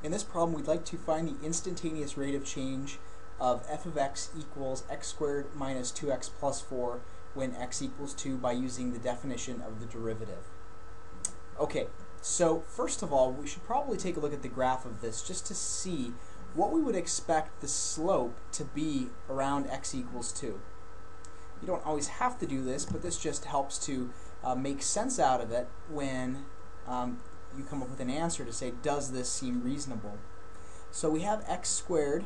In this problem, we'd like to find the instantaneous rate of change of f of x equals x squared minus 2x plus 4 when x equals 2 by using the definition of the derivative. Okay, so first of all, we should probably take a look at the graph of this just to see what we would expect the slope to be around x equals 2. You don't always have to do this, but this just helps to make sense out of it when you come up with an answer to say, does this seem reasonable? So we have x squared,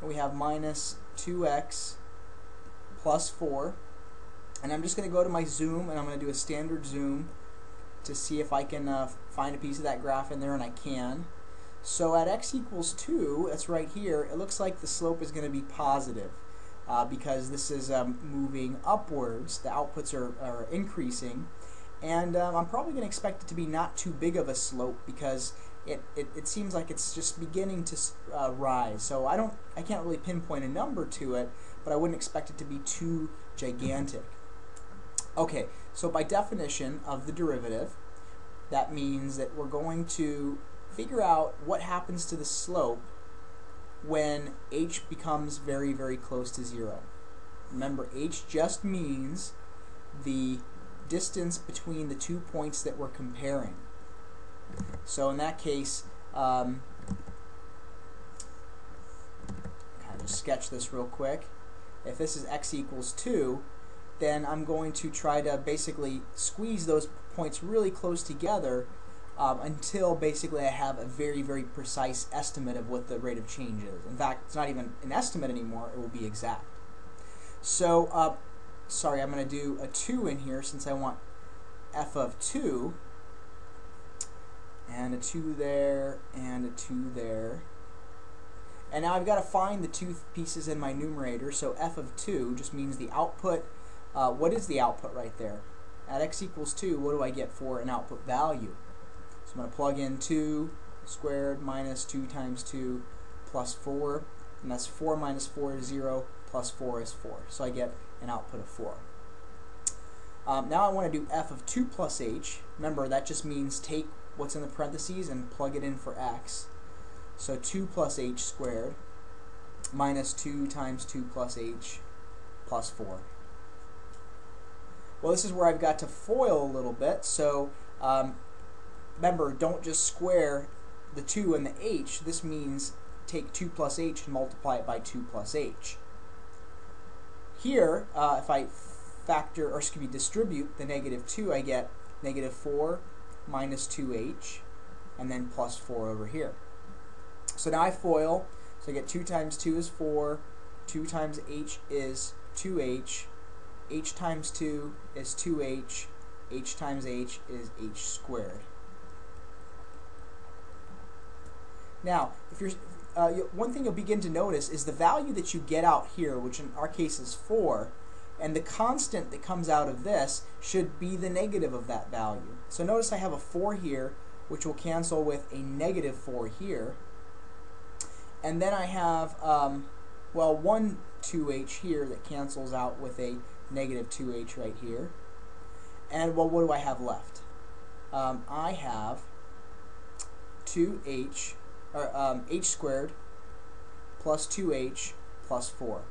and we have minus 2x plus 4, and I'm just going to go to my zoom, and I'm going to do a standard zoom to see if I can find a piece of that graph in there, and I can. So at x equals 2, that's right here, it looks like the slope is going to be positive because this is moving upwards. The outputs are increasing. And I'm probably going to expect it to be not too big of a slope because it seems like it's just beginning to rise. So I can't really pinpoint a number to it, but I wouldn't expect it to be too gigantic. Okay, so by definition of the derivative, that means that we're going to figure out what happens to the slope when h becomes very, very close to 0. Remember, h just means the distance between the 2 points that we're comparing. So in that case, kind of just sketch this real quick. If this is x equals 2, then I'm going to try to basically squeeze those points really close together until basically I have a very, very precise estimate of what the rate of change is. In fact, it's not even an estimate anymore, it will be exact. So sorry, I'm going to do a 2 in here since I want f of 2, and a 2 there, and a 2 there. And now I've got to find the two pieces in my numerator, so f of 2 just means the output. What is the output right there? At x equals 2, what do I get for an output value? So I'm going to plug in 2 squared minus 2 times 2 plus 4, and that's 4 minus 4 is 0, plus 4 is 4. So I get an output of 4. Now I want to do f of 2 plus h. Remember, that just means take what's in the parentheses and plug it in for x. So 2 plus h squared minus 2 times 2 plus h plus 4. Well, this is where I've got to FOIL a little bit. So remember, don't just square the 2 and the h. This means take 2 plus h and multiply it by 2 plus h. Here, if I distribute the negative 2, I get negative 4 minus 2h, and then plus 4 over here. So now I FOIL, so I get 2 times 2 is 4, 2 times h is 2h, h times 2 is 2h, h times h is h squared. Now, if you're one thing you'll begin to notice is the value that you get out here, which in our case is 4, and the constant that comes out of this should be the negative of that value. So notice I have a 4 here, which will cancel with a negative 4 here. And then I have, well, one 2h here that cancels out with a negative 2h right here. And, well, what do I have left? I have 2h, or h squared plus 2h plus 4.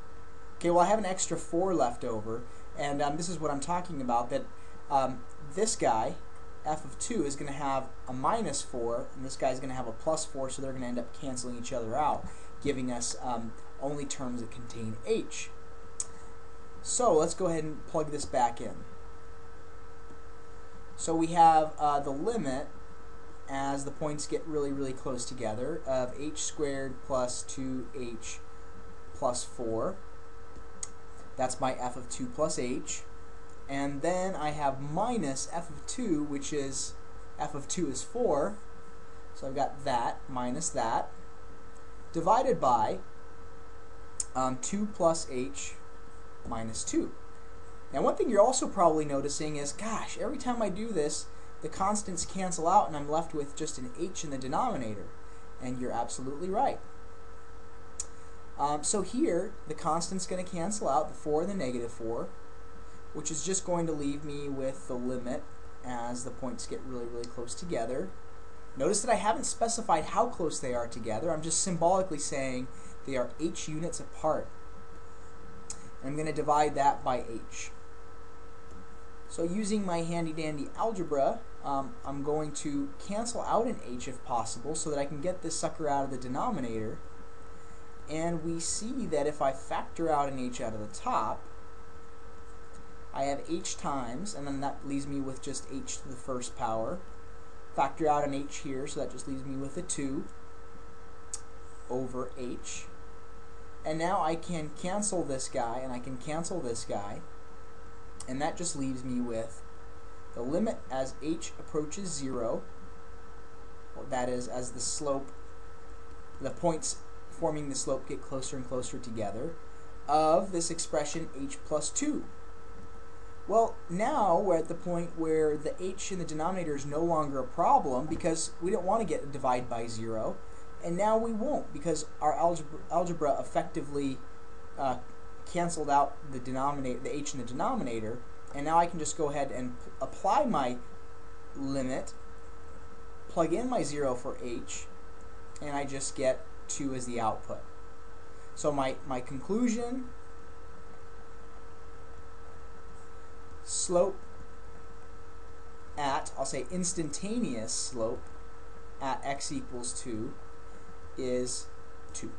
Okay, well, I have an extra 4 left over, and this is what I'm talking about, that this guy, f of 2, is going to have a minus 4, and this guy is going to have a plus 4, so they're going to end up canceling each other out, giving us only terms that contain h. So let's go ahead and plug this back in. So we have the limit, as the points get really, really close together, of h squared plus 2h plus 4. That's my f of 2 plus h. And then I have minus f of 2, which is f of 2 is 4. So I've got that minus that, divided by 2 plus h minus 2. Now, one thing you're also probably noticing is, gosh, every time I do this, the constants cancel out and I'm left with just an h in the denominator. And you're absolutely right. So here, the constant's going to cancel out, the 4 and the negative 4, which is just going to leave me with the limit as the points get really, really close together. Notice that I haven't specified how close they are together. I'm just symbolically saying they are h units apart. And I'm going to divide that by h. So using my handy-dandy algebra, I'm going to cancel out an h if possible so that I can get this sucker out of the denominator. And we see that if I factor out an h out of the top, I have h times, and then that leaves me with just h to the first power. Factor out an h here, so that just leaves me with a 2 over h. And now I can cancel this guy, and I can cancel this guy, and that just leaves me with the limit as h approaches 0, or that is, as the slope, the points forming the slope get closer and closer together, of this expression h plus 2. Well, now we're at the point where the h in the denominator is no longer a problem because we don't want to get a divide by 0, and now we won't because our algebra effectively canceled out the h in the denominator, and now I can just go ahead and apply my limit, plug in my 0 for h, and I just get 2 as the output. So my conclusion, slope at, I'll say instantaneous slope at x equals 2 is 2.